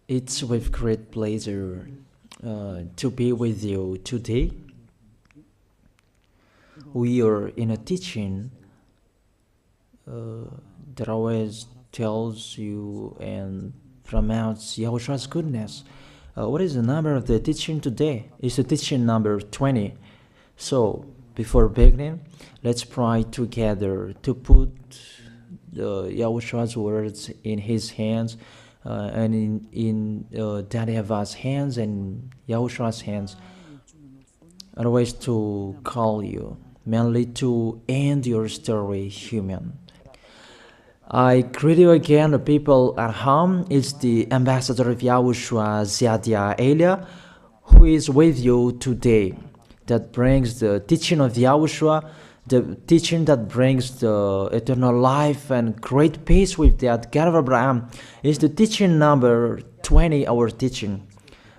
It's with great pleasure to be with you today. We are in a teaching that always tells you and promotes Yahoshua's goodness. What is the number of the teaching today? It's the teaching number 20. So, before beginning, let's pray together to put Yahushua's words in his hands and in Daddy Ava's hands and Yahushua's hands. Otherwise, to call you, mainly to end your story human. I greet you again, the people at home. It's the ambassador of Yahushua, Ziadia Elia, who is with you today. That brings the teaching of Yahushua, the teaching that brings the eternal life and great peace with that God of Abraham. Is the teaching number 20, our teaching.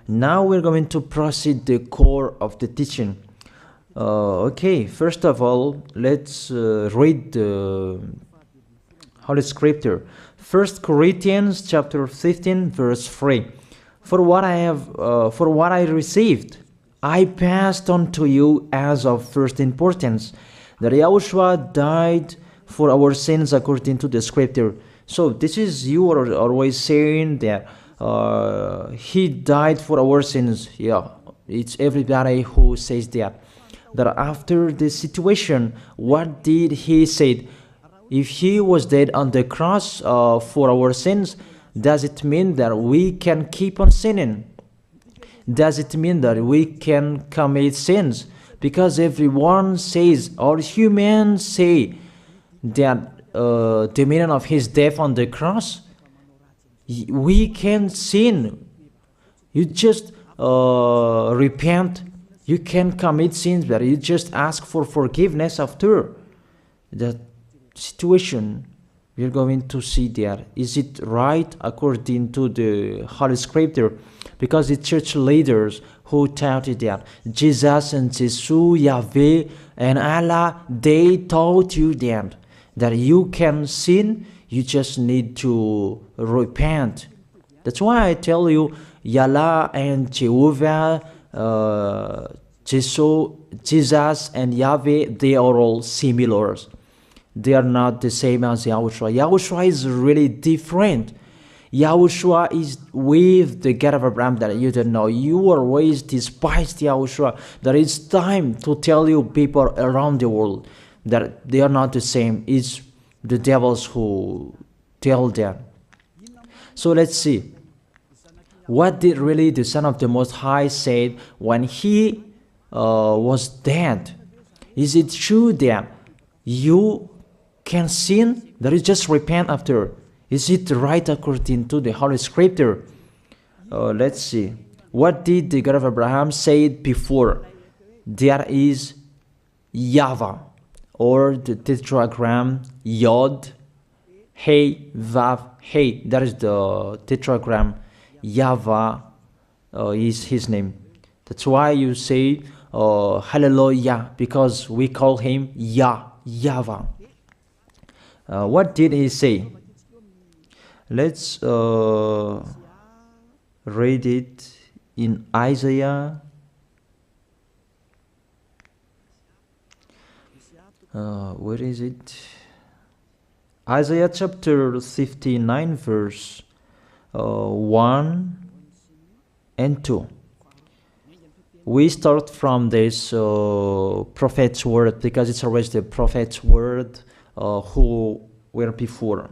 Now we're going to proceed the core of the teaching. Okay, first of all, let's read the Holy Scripture. 1 Corinthians chapter 15, verse 3. For what I received, I passed on to you as of first importance, that Yahushua died for our sins according to the Scripture. So this is, you are always saying that he died for our sins. Yeah, it's everybody who says that. That after the situation, what did he say? If he was dead on the cross for our sins, does it mean that we can keep on sinning? Does it mean that we can commit sins? Because everyone says, or humans say, that the meaning of his death on the cross, we can sin. You just repent. You can commit sins, but you just ask for forgiveness after. The situation, we're going to see there. Is it right according to the Holy Scripture? Because the church leaders who taught it that Jesus and Jesus, Yahweh and Allah, they taught you that you can sin, you just need to repent. That's why I tell you, Yahweh and Jehovah, Jesus and Yahweh, they are all similar. They are not the same as Yahushua. Yahushua is really different. Yahushua is with the God of Abraham that you don't know. You always despised Yahushua. That it's time to tell you people around the world that they are not the same. It's the devils who tell them. So let's see. What did really the Son of the Most High say when he was dead? Is it true that you can sin? That is just repent after. Is it right according to the Holy Scripture? Let's see. What did the God of Abraham say before? There is YAHVAH, or the tetragram Yod, Hey, Vav, Hey. That is the tetragram. YAHVAH is his name. That's why you say Hallelujah, because we call him YAHVAH. What did he say? Let's read it in Isaiah. Where is it? Isaiah chapter 59, verse 1 and 2. We start from this prophet's word, because it's always the prophet's word who were before.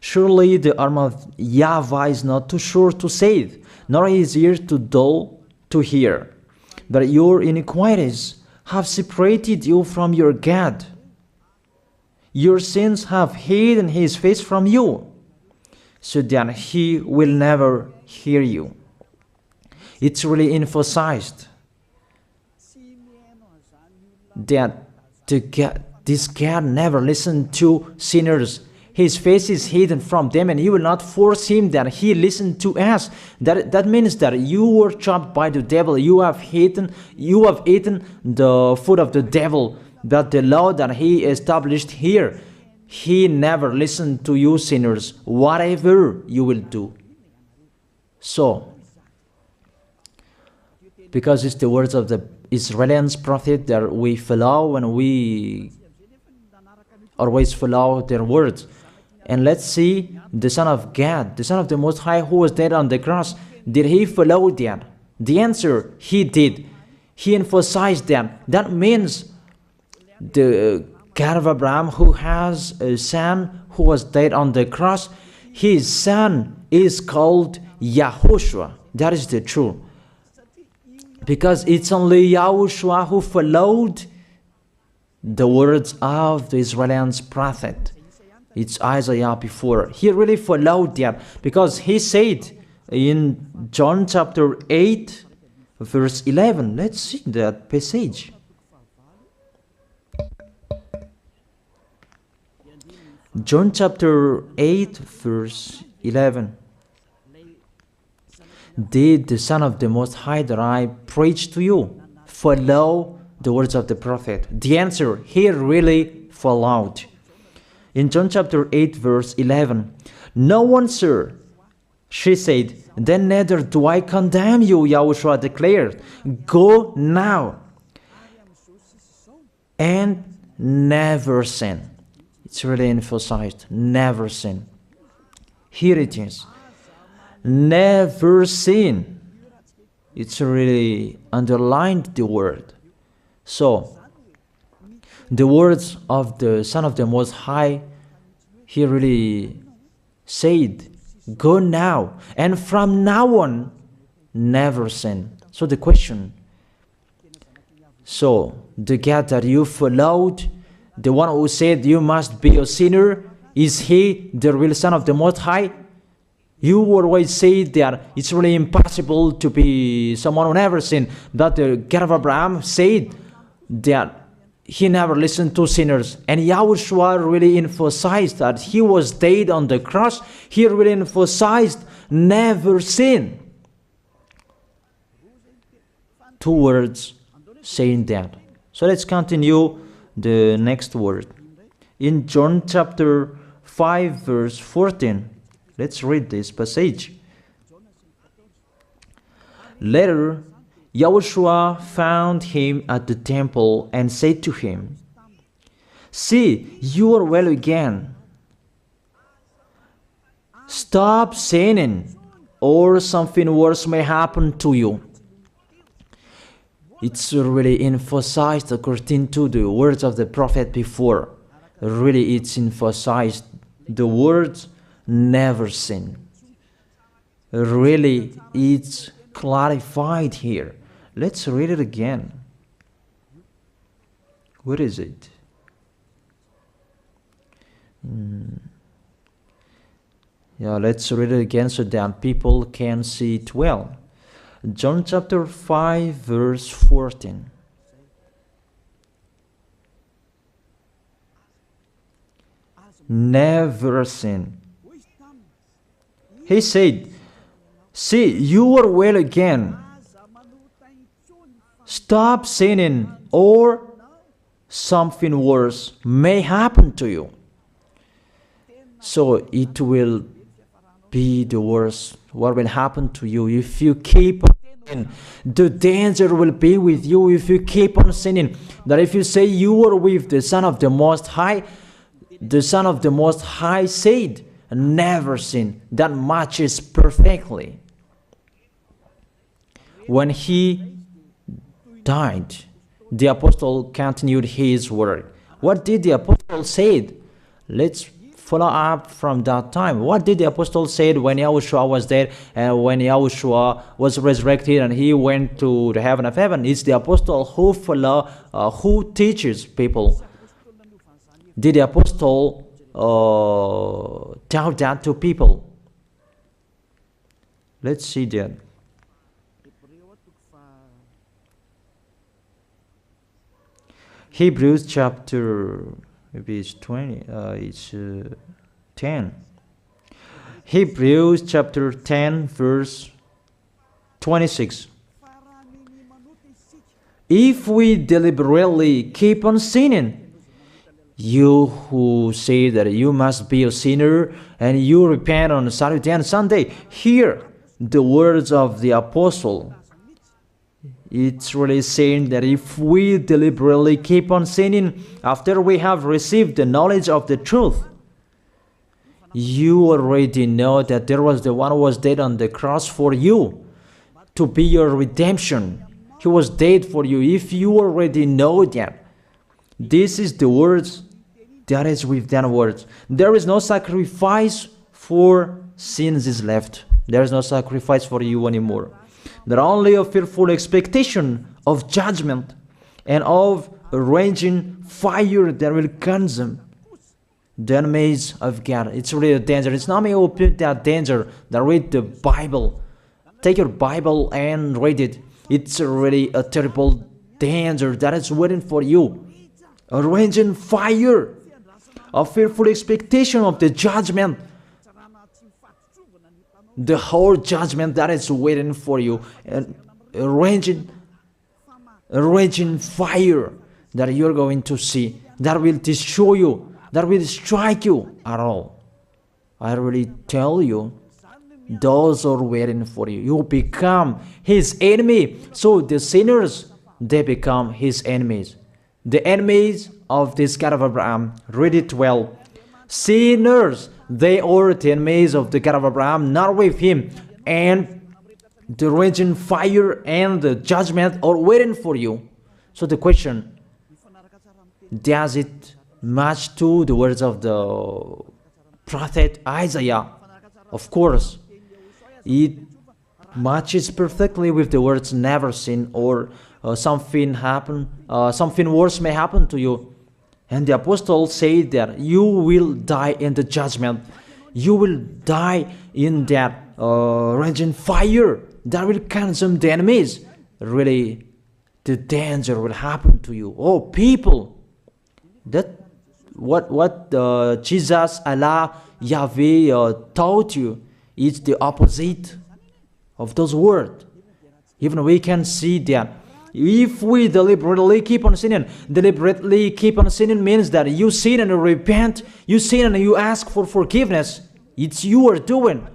Surely the arm of YAHVAH is not too short to save, nor his ear too dull to hear. But your iniquities have separated you from your God. Your sins have hidden his face from you, so that he will never hear you. It's really emphasized that this God never listened to sinners. His face is hidden from them, and he will not force him that he listened to us. That means that you were trapped by the devil. You have eaten the food of the devil. But the law that he established here, he never listened to you sinners, whatever you will do. So, because it's the words of the Israelians prophet that we follow, and we always follow their words. And let's see the Son of God, the Son of the Most High, who was dead on the cross. Did he follow that? The answer, he did. He emphasized that. That means the God of Abraham, who has a son who was dead on the cross, his son is called YAHOSHUAH. That is the truth. Because it's only YAHOSHUAH who followed the words of the Israelians prophet. It's Isaiah before. He really followed that, because he said in John chapter 8, verse 11. Let's see that passage. John chapter 8, verse 11. Did the Son of the Most High that I preach to you follow the words of the prophet? The answer, he really followed. In John chapter 8, verse 11, "No one, sir," she said, "then neither do I condemn you," YAHOSHUAH declared. "Go now and never sin." It's really emphasized, never sin. Here it is. Never sin. It's really underlined the word. So, the words of the Son of the Most High, he really said, go now, and from now on, never sin. So the question, so the God that you followed, the one who said you must be a sinner, is he the real Son of the Most High? You always say that it's really impossible to be someone who never sinned. That the God of Abraham said that he never listened to sinners. And YAHOSHUAH really emphasized that he was dead on the cross. He really emphasized never sin. Two words saying that. So let's continue the next word. In John chapter 5, verse 14. Let's read this passage. Later, YAHOSHUAH found him at the temple and said to him, "See, you are well again. Stop sinning, or something worse may happen to you." It's really emphasized according to the words of the prophet before. Really, it's emphasized the words never sin. Really, it's clarified here. Let's read it again. Where is it? Yeah, let's read it again so that people can see it well. John chapter 5, verse 14. Never sin. He said, "See, you are well again. Stop sinning, or something worse may happen to you." So it will be the worst. What will happen to you if you keep on sinning? The danger will be with you if you keep on sinning. That if you say you are with the Son of the Most High, the Son of the Most High said, never sin. That matches perfectly. When he died, the apostle continued his word. What did the apostle say? Let's follow up from that time. What did the apostle say when YAHOSHUAH was dead and when YAHOSHUAH was resurrected and he went to the heaven of heaven? It's the apostle who teaches people. Did the apostle tell that to people? Let's see that. Hebrews chapter, maybe it's 20, it's 10. Hebrews chapter 10, verse 26. If we deliberately keep on sinning, you who say that you must be a sinner and you repent on Saturday and Sunday, here the words of the apostle. It's really saying that if we deliberately keep on sinning after we have received the knowledge of the truth, you already know that there was the one who was dead on the cross for you to be your redemption. He was dead for you. If you already know that, this is the words that is with that words. There is no sacrifice for sins is left. There is no sacrifice for you anymore. There are only a fearful expectation of judgment and of a raging fire that will consume the enemies of God. It's really a danger. It's not me who put that danger that read the Bible. Take your Bible and read it. It's really a terrible danger that is waiting for you. A raging fire, a fearful expectation of the judgment. The whole judgment that is waiting for you, and a raging fire that you're going to see, that will destroy you, that will strike you at all. I really tell you, those are waiting for you. You become his enemy. So the sinners, they become his enemies. The enemies of this God of Abraham. Read it well. Sinners, they are the enemies of the God of Abraham, not with him. And the raging fire and the judgment are waiting for you. So the question, does it match to the words of the prophet Isaiah? Of course. It matches perfectly with the words never sin, or something worse may happen to you. And the apostle said that you will die in the judgment. You will die in that raging fire that will consume the enemies. Really, the danger will happen to you. Oh, people, that what Jesus, Allah, Yahweh taught you is the opposite of those words. Even we can see that if we deliberately keep on sinning means that you sin and you repent, you sin and you ask for forgiveness. It's you are doing.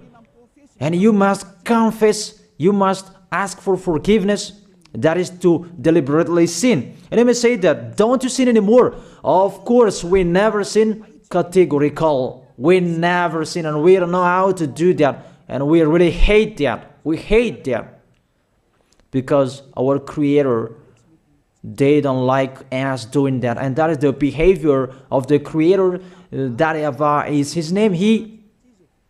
And you must confess, you must ask for forgiveness. That is to deliberately sin. And I may say that, don't you sin anymore? Of course, we never sin. Categorical. We never sin, and we don't know how to do that. And we really hate that. We hate that. Because our Creator, they don't like us doing that. And that is the behavior of the Creator. That YAHVAH is his name. He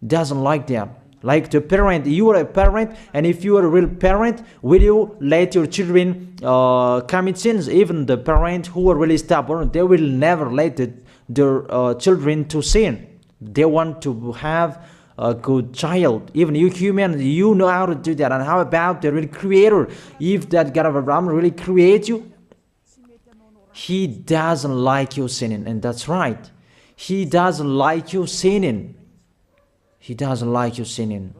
doesn't like that. Like the parent, you are a parent, and if you are a real parent, will you let your children commit sins? Even the parents who are really stubborn, they will never let their children to sin. They want to have a good child. Even you human, you know how to do that. And how about the real Creator? If that God of Abraham really creates you, he doesn't like you sinning. And that's right. He doesn't like you sinning. He doesn't like you sinning.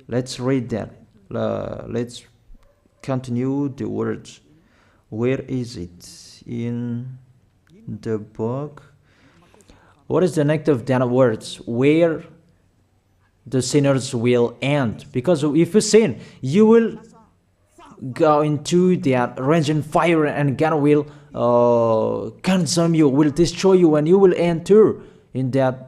Let's read that. Let's continue the words. Where is it? In the book. What is the next of that words? Where the sinners will end. Because if you sin, you will go into that raging fire, and God will consume you, will destroy you, and you will enter in that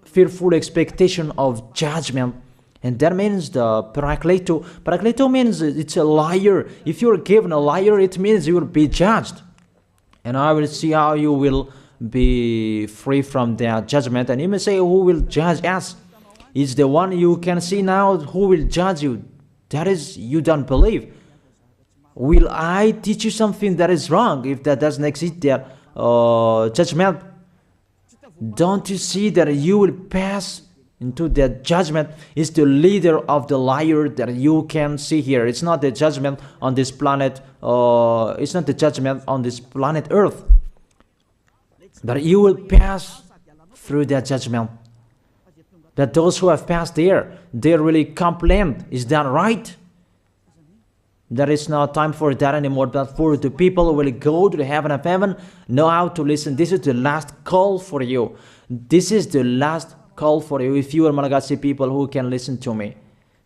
fearful expectation of judgment. And that means the parakleto. Parakleto means it's a liar. If you're given a liar, it means you will be judged. And I will see how you will be free from that judgment. And you may say, who will judge us? It's the one you can see now who will judge you. That is, you don't believe. Will I teach you something that is wrong if that doesn't exist, that judgment? Don't you see that you will pass into that judgment? Is the leader of the liar that you can see here. It's not the judgment on this planet. It's not the judgment on this planet Earth. But you will pass through that judgment. That those who have passed there, they really complain. Is that right? There is no time for that anymore, but for the people who will go to the heaven of heaven, know how to listen. This is the last call for you. This is the last call for you. If you are Malagasy people who can listen to me,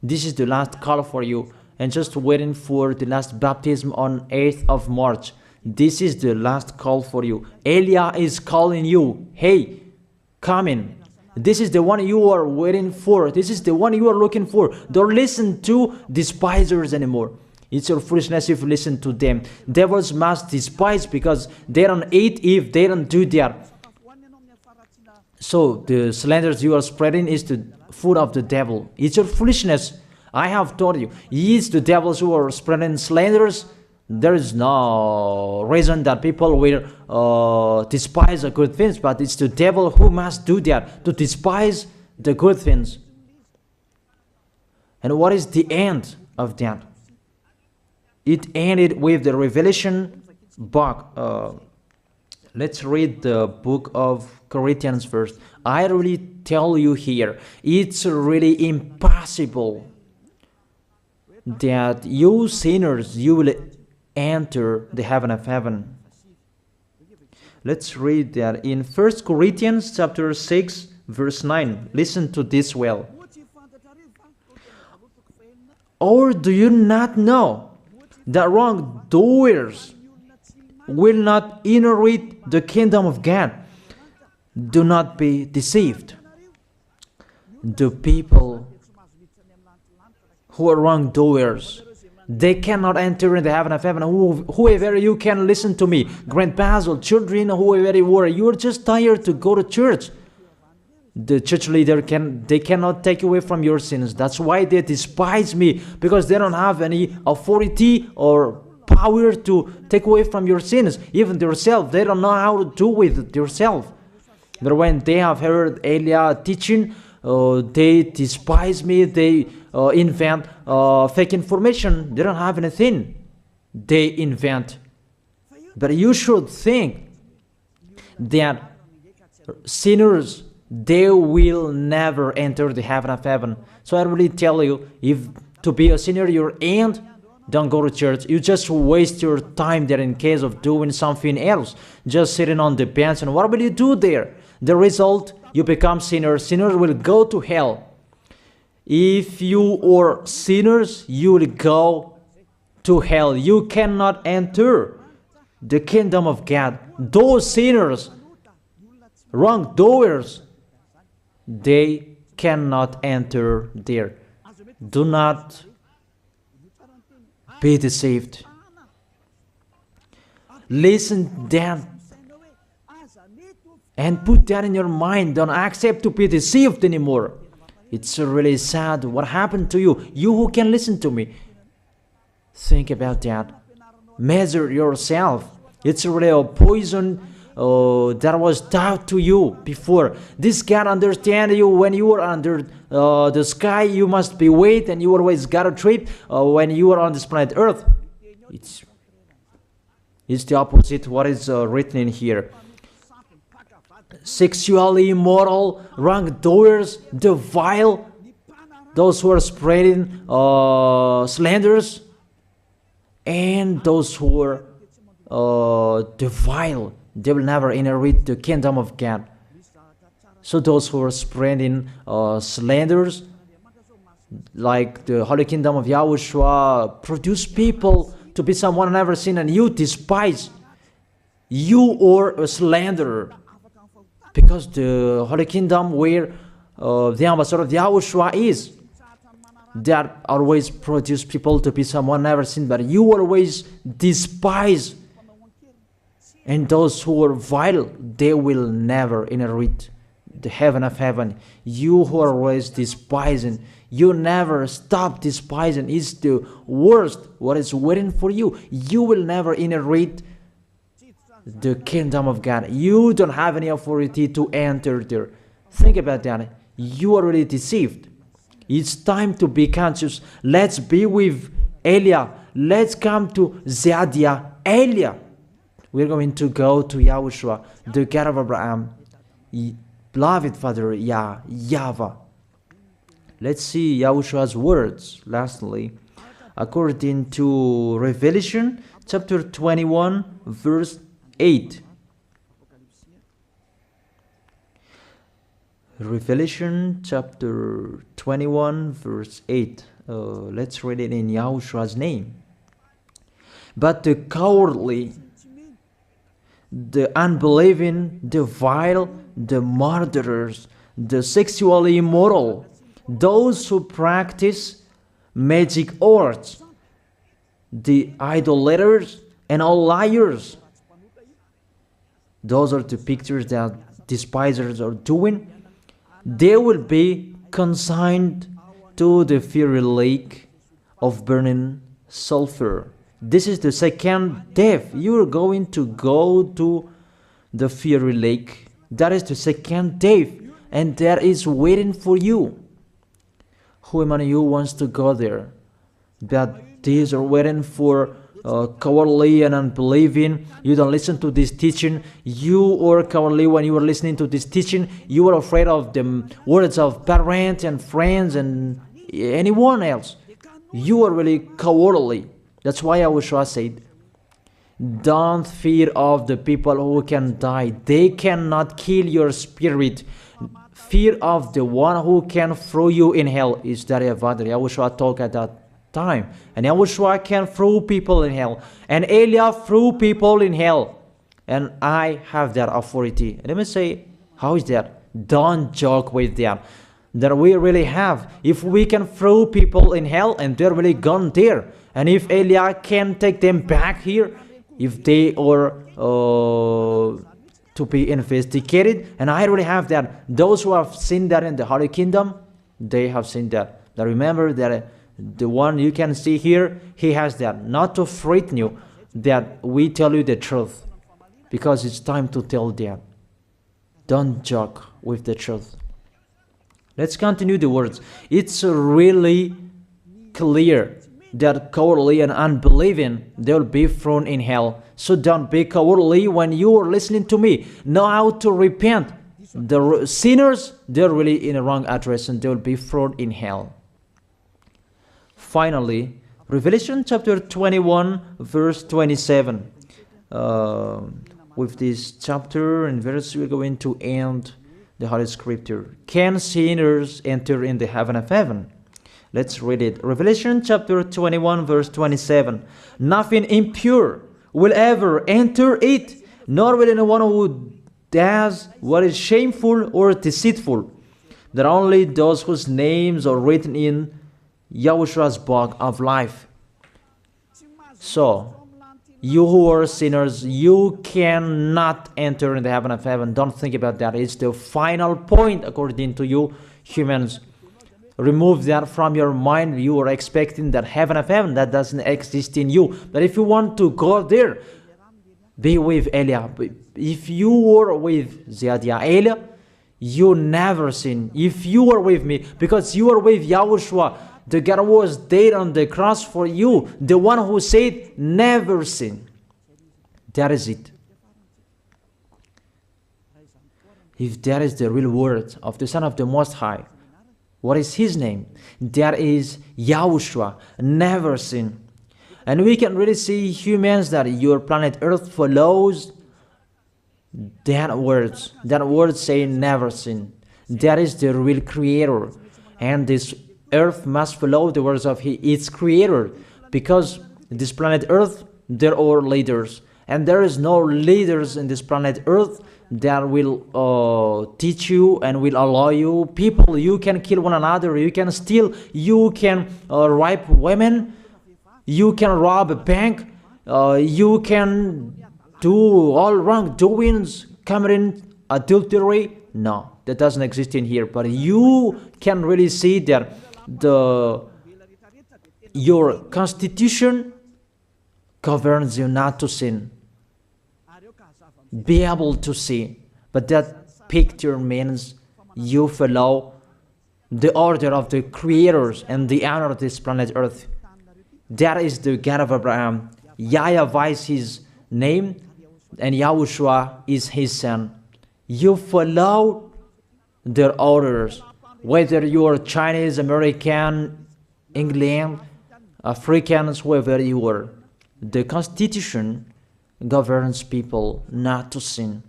This is the last call for you. And just waiting for the last baptism on 8th of March. This is the last call for you. Elijah is calling you. Hey, come in. This is the one you are waiting for. This is the one you are looking for. Don't listen to despisers anymore. It's your foolishness if you listen to them. Devils must despise because they don't eat if they don't do that. So the slanders you are spreading is the food of the devil. It's your foolishness. I have told you, it's the devils who are spreading slanders. There is no reason that people will despise the good things, but it's the devil who must do that, to despise the good things. And what is the end of that? It ended with the Revelation book. Let's read the book of Corinthians first. I really tell you here, it's really impossible that you sinners, you will enter the heaven of heaven. Let's read that in 1 Corinthians chapter 6 verse 9. Listen to this well. Or do you not know that wrongdoers will not inherit the kingdom of God? Do not be deceived. The people who are wrongdoers, they cannot enter in the heaven of heaven. Whoever you can listen to me, grandpas or children, whoever you are, you're just tired to go to church. The church leader they cannot take away from your sins. That's why they despise me, because they don't have any authority or power to take away from your sins. Even themselves, they don't know how to do with themselves. But when they have heard Elijah teaching, they despise me. They invent fake information. They don't have anything. They invent. But you should think that sinners, they will never enter the heaven of heaven. So I really tell you, if to be a sinner you're in, don't go to church. You just waste your time there in case of doing something else. Just sitting on the bench, and what will you do there? The result, you become sinners. Sinners will go to hell. If you are sinners, you will go to hell. You cannot enter the kingdom of God. Those sinners, wrongdoers, they cannot enter there. Do not be deceived. Listen then and put that in your mind. Don't accept to be deceived anymore. It's really sad what happened to you. You who can listen to me, think about that. Measure yourself. It's really a poison that was taught to you before. This God understand you when you are under the sky. You must be wait, and you always got a trip when you are on this planet Earth. It's the opposite what is written in here. Sexually immoral, wrongdoers, the vile, those who are spreading slanders, and those who are the vile, they will never inherit the kingdom of God. So those who are spreading slanders, like the Holy Kingdom of YAHOSHUAH, produce people to be someone never seen, and you despise. You are a slanderer. Because the Holy Kingdom where the ambassador of YAHOSHUAH is, that always produce people to be someone never seen, but you always despise. And those who are vile, they will never inherit the heaven of heaven. You who are always despising, you never stop despising. It's the worst what is waiting for you. You will never inherit the kingdom of God. You don't have any authority to enter there. Think about that. You are already deceived. It's time to be conscious. Let's be with Elijah. Let's come to Zadiah. Elijah. We're going to go to YAHOSHUAH, the God of Abraham, beloved Father YAHVAH. Let's see YAHOSHUAH's words. Lastly, according to Revelation chapter 21, verse 8. Revelation chapter 21 verse 8. Let's read it in Yahoshua's name. But the cowardly, the unbelieving, the vile, the murderers, the sexually immoral, those who practice magic arts, the idolaters, and all liars. Those are the pictures that despisers are doing. They will be consigned to the fiery lake of burning sulfur. This is the second death. You are going to go to the fiery lake. That is the second death, and that is waiting for you. Who among you wants to go there? That these are waiting for cowardly and unbelieving. You don't listen to this teaching. You are cowardly when you are listening to this teaching. You are afraid of the words of parents and friends and anyone else. You are really cowardly. That's why YAHOSHUAH said, don't fear of the people who can die. They cannot kill your spirit. Fear of the one who can throw you in hell. Is that YAHVAH? YAHOSHUAH talked at that time. And YAHOSHUAH can throw people in hell. And Eliah threw people in hell. And I have that authority. Let me say, how is that? Don't joke with that. That we really have. If we can throw people in hell and they're really gone there. And if Eliah can take them back here, if they are to be investigated, and I really have that. Those who have seen that in the Holy Kingdom, they have seen that. Now remember that the one you can see here, he has that. Not to frighten you, that we tell you the truth, because it's time to tell that. Don't joke with the truth. Let's continue the words. It's really clear that cowardly and unbelieving, they will be thrown in hell. So don't be cowardly when you are listening to me. Know how to repent. The sinners, they're really in a wrong address and they will be thrown in hell. Finally, Revelation chapter 21 verse 27. With this chapter and verse, we're going to end the Holy Scripture. Can sinners enter in the heaven of heaven? Let's read it. Revelation chapter 21 verse 27. Nothing impure will ever enter it, nor will anyone who does what is shameful or deceitful. That only those whose names are written in YAHOSHUAH's book of life. So, you who are sinners, you cannot enter in the heaven of heaven. Don't think about that. It's the final point according to you humans. Remove that from your mind. You are expecting that heaven of heaven that doesn't exist in you. But if you want to go there, be with Eliah. If you were with Eliah, you never sin. If you are with me, because you are with YAHOSHUAH, the God was dead on the cross for you, the one who said never sin. That is it. If that is the real word of the Son of the Most High, what is his name? That is YAHOSHUAH, never sin. And we can really see humans that your planet Earth follows that words. That word saying never sin. That is the real creator. And this Earth must follow the words of its creator. Because this planet Earth, there are leaders. And there is no leaders in this planet Earth that will teach you and will allow you. People, you can kill one another, you can steal, you can rape women, you can rob a bank, you can do all wrongdoings, committing adultery. No, that doesn't exist in here. But you can really see that your constitution governs you not to sin. Be able to see. But that picture means you follow the order of the creators and the honor of this planet Earth. That is the God of Abraham. YAHVAH is his name, and YAHOSHUAH is his son. You follow their orders, whether you are Chinese, American, England, Africans, whoever you are. The Constitution governs people not to sin.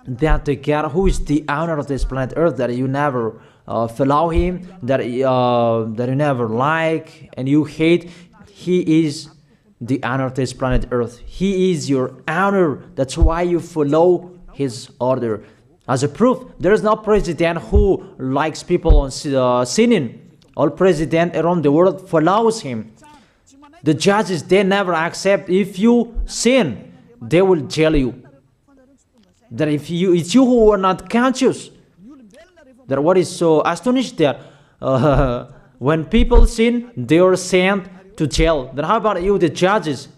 that the God who is the owner of this planet Earth, that you never follow him, that you never like and you hate, he is the owner of this planet Earth. He is your owner. That's why you follow his order. As a proof, there is no president who likes people on sinning. All president around the world follows him. The judges, they never accept if you sin, they will jail you. That if it's you who are not conscious. That what is so astonished that when people sin, they are sent to jail. Then how about you, the judges?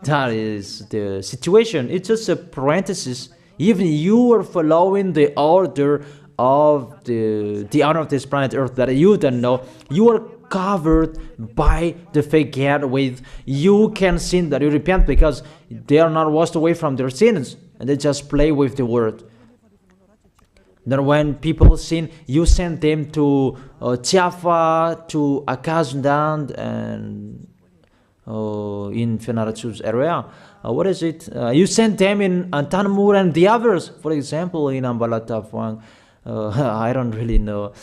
That is the situation. It's just a parenthesis. Even you are following the order of the owner of this planet Earth that you don't know. You are covered by the fake God with you can sin, that you repent, because they are not washed away from their sins and they just play with the word. Then when people sin, you send them to YAHVAH, to Akazundand, and in Fenarachu's area. What is it? You send them in Tanmur and the others. For example, in Ambalatafwang. I don't really know.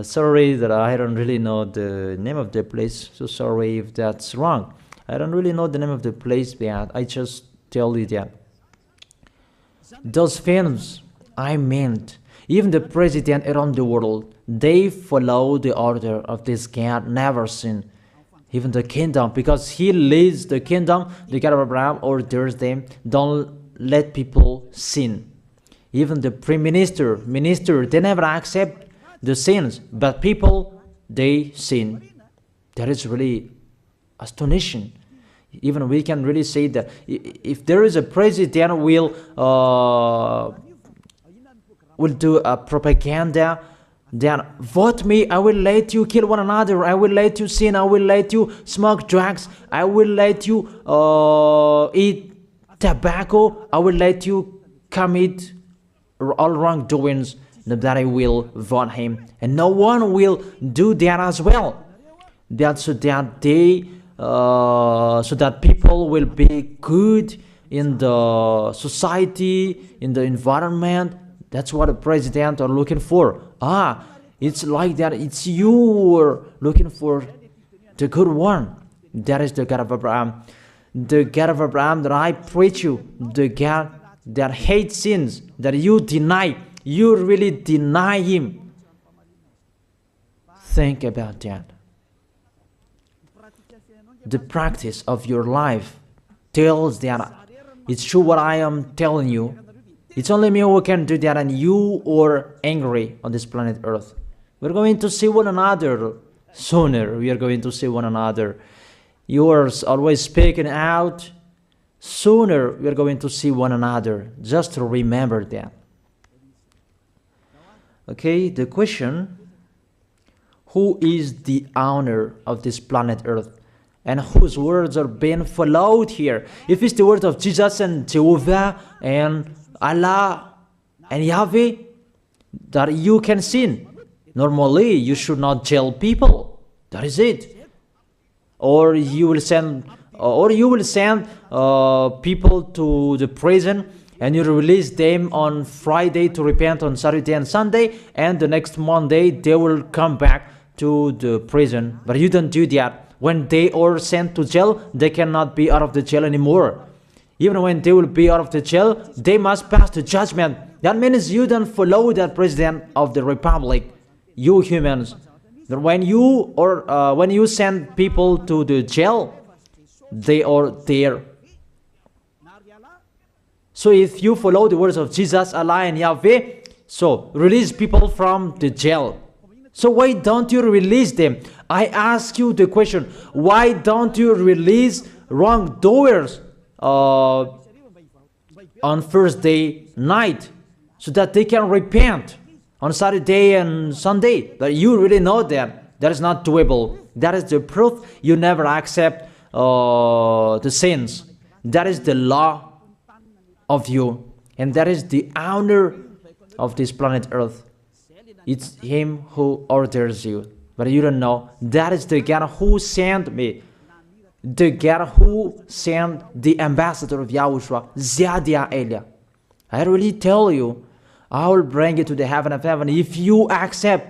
Sorry that I don't really know the name of the place. So sorry if that's wrong. I don't really know the name of the place, but I just tell you that. Those films, I meant, even the president around the world, they follow the order of this God, never sin. Even the kingdom, because he leads the kingdom, the God of Abraham orders them, don't let people sin. Even the prime minister, they never accept the sins, but people, they sin. That is really astonishing. Even we can really say that if there is a president will do a propaganda, then vote me, I will let you kill one another, I will let you sin, I will let you smoke drugs, I will let you eat tobacco, I will let you commit all wrongdoings, that I will vote him. And no one will do that as well. That's so that they so that people will be good in the society, in the environment. That's what the president are looking for. It's like that. It's you who are looking for the good one. That is the God of Abraham. The God of Abraham that I preach you. The God that hates sins, that you deny. You really deny him. Think about that. The practice of your life tells that it's true what I am telling you. It's only me who can do that, and you are angry on this planet Earth. We're going to see one another sooner. We are going to see one another. You are always speaking out. Sooner we are going to see one another. Just to remember that. Okay, the question, who is the owner of this planet Earth? And whose words are being followed here? If it's the word of Jesus and Jehovah and Allah and Yahweh, that you can sin. Normally, you should not jail people. That is it. Or you will send people to the prison, and you release them on Friday to repent on Saturday and Sunday, and the next Monday they will come back to the prison. But you don't do that. When they are sent to jail, they cannot be out of the jail anymore. Even when they will be out of the jail, they must pass the judgment. That means you don't follow that president of the republic, you humans. When you send people to the jail, they are there. So if you follow the words of Jesus, Allah and Yahweh, so release people from the jail. So why don't you release them? I ask you the question, why don't you release wrongdoers on Thursday night so that they can repent on Saturday and Sunday? But you really know that that is not doable. That is the proof you never accept the sins. That is the law of you, and that is the owner of this planet Earth. It's him who orders you, but you don't know. That is the God who sent me, the God who sent the ambassador of Yahushua, Zadia Elia. I really tell you, I will bring you to the heaven of heaven if you accept,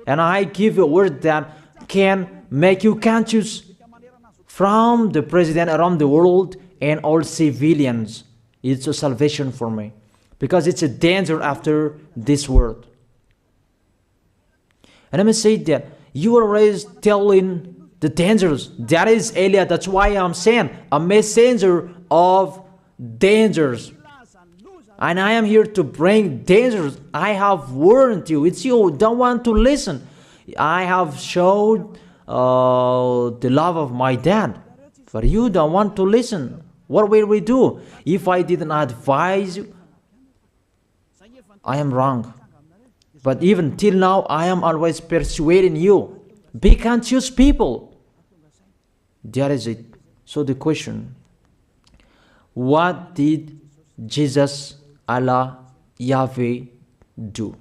and I give you a word that can make you conscious from the president around the world and all civilians. It's a salvation for me, because it's a danger after this world. And let me say that you are always telling the dangers. That is Elia. That's why I'm saying a messenger of dangers. And I am here to bring dangers. I have warned you. It's you who don't want to listen. I have showed the love of my dad, but you don't want to listen. What will we do? If I didn't advise you, I am wrong. But even till now, I am always persuading you. Be conscious people. That is it. So the question, what did Jesus, Allah, Yahweh do?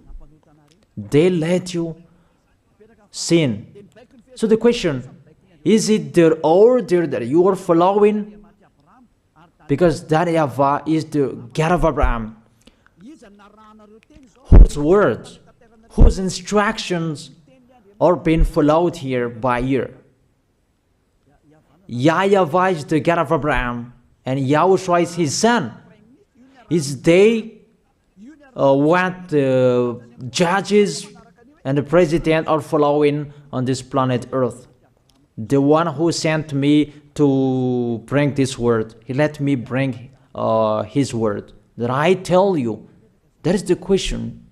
They let you sin. So the question, is it their order that you are following? Because that YAHVAH is the God of Abraham, whose words, whose instructions are being followed here by year. YAHVAH is the God of Abraham, and YAHOSHUAH is his son. Is they what the judges and the president are following on this planet Earth. The one who sent me to bring this word, he let me bring his word. That I tell you, that is the question.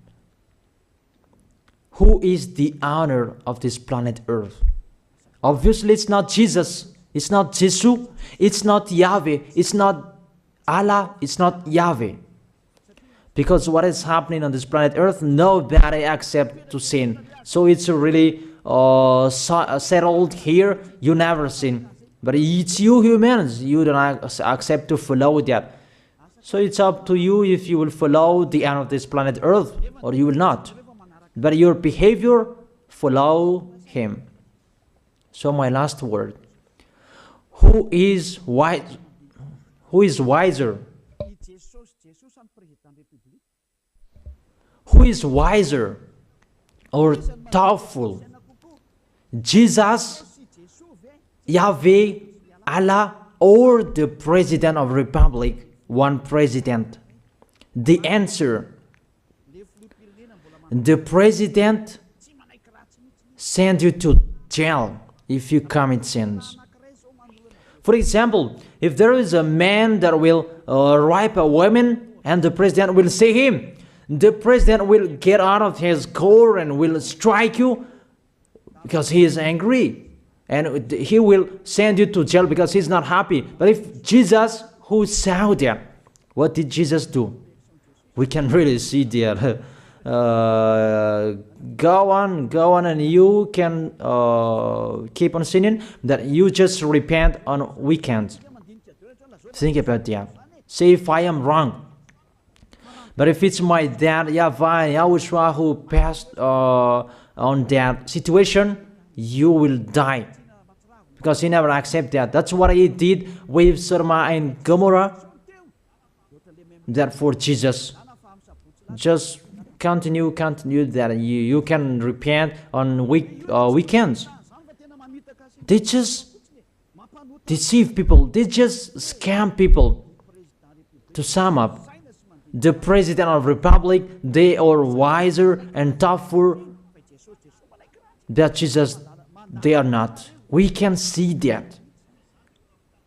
Who is the owner of this planet Earth? Obviously, it's not Jesus. It's not Jesus. It's not Yahweh. It's not Allah. It's not Yahweh. Because what is happening on this planet Earth, nobody accepts to sin. So it's really settled here. You never sin. But it's you humans. You don't accept to follow that. So it's up to you if you will follow the end of this planet Earth or you will not. But your behavior, follow him. So my last word. Who is wise? Who is wiser? Who is wiser or doubtful? Jesus, Yahweh, Allah, or the President of Republic? One president. The answer: the president sends you to jail if you commit sins. For example, if there is a man that will rape a woman and the president will see him, the president will get out of his car and will strike you because he is angry. And he will send you to jail because he's not happy. But if Jesus, who saw that, what did Jesus do? We can really see that. Go on, and you can keep on sinning, that you just repent on weekends. Think about that. Say if I am wrong. But if it's my dad, YAHVAH, YAHOSHUAH, who passed on that situation, you will die. Because he never accepted that. That's what he did with Sodom and Gomorrah. Therefore, Jesus, just continue that you can repent on weekends. They just deceive people. They just scam people. To sum up, the President of Republic, they are wiser and tougher than Jesus. They are not. We can see that.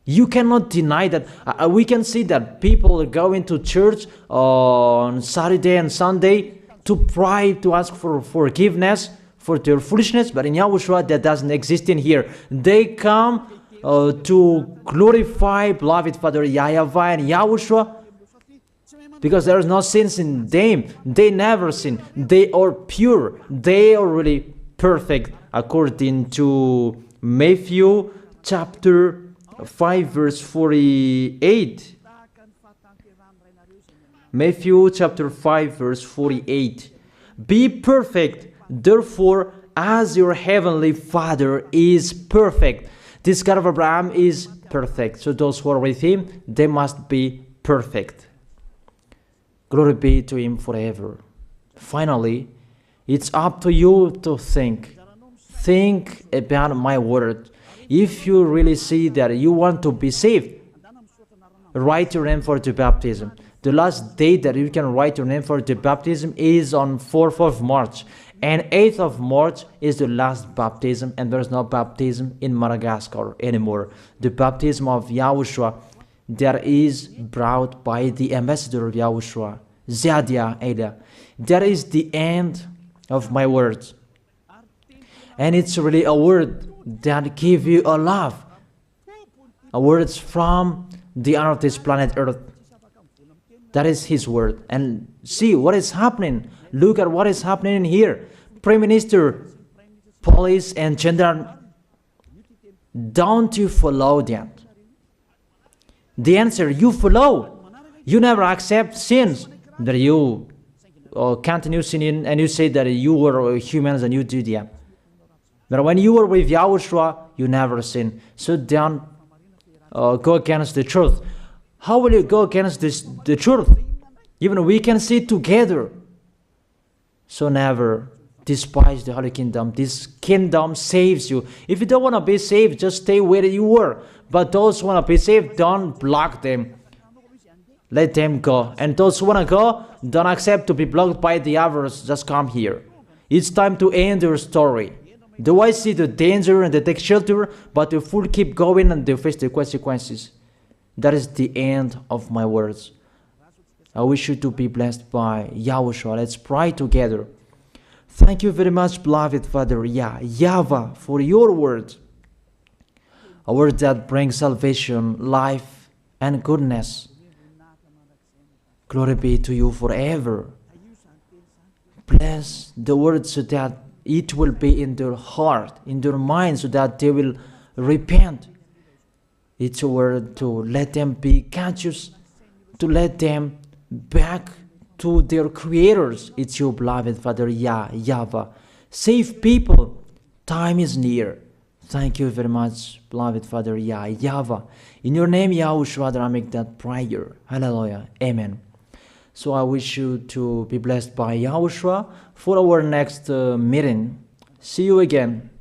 You cannot deny that. We can see that people are going to church on Saturday and Sunday to pray, to ask for forgiveness for their foolishness. But in YAHOSHUAH, that doesn't exist in here. They come to glorify beloved Father YAHVAH and YAHOSHUAH because there is no sins in them. They never sin. They are pure. They are really perfect according to Matthew chapter 5 verse 48. Matthew chapter 5 verse 48. Be perfect, therefore, as your heavenly Father is perfect. This God of Abraham is perfect. So those who are with him, they must be perfect. Glory be to Him forever. Finally, it's up to you to think. Think about my word. If you really see that you want to be saved, write your name for the baptism. The last date that you can write your name for the baptism is on 4th of March. And 8th of March is the last baptism, and there's no baptism in Madagascar anymore. The baptism of Yahushua that is brought by the ambassador of Yahushua, Zadia Ada. That is the end of my words. And it's really a word that gives you a love. A words from the honor of this planet Earth. That is His word. And see what is happening. Look at what is happening here. Prime Minister, police and gendarme, don't you follow that? The answer, you follow. You never accept sins. That you continue sinning and you say that you were humans and you do that. But when you were with Yahushua, you never sin. So don't go against the truth. How will you go against the truth? Even we can sit together. So never despise the Holy Kingdom. This kingdom saves you. If you don't want to be saved, just stay where you were. But those who want to be saved, don't block them. Let them go. And those who want to go, don't accept to be blocked by the others. Just come here. It's time to end your story. Do I see the danger and they take shelter, but the fool keep going and they face the consequences? That is the end of my words. I wish you to be blessed by Yahushua. Let's pray together. Thank you very much, beloved Father YAHVAH, for your word. A word that brings salvation, life, and goodness. Glory be to you forever. Bless the word so that it will be in their heart, in their mind, so that they will repent. It's a word to let them be conscious, to let them back to their creators. It's your beloved Father YAHVAH. Save people. Time is near. Thank you very much, beloved Father YAHVAH. In your name, Yahushua, that I make that prayer. Hallelujah. Amen. So I wish you to be blessed by Yahushua for our next meeting. See you again.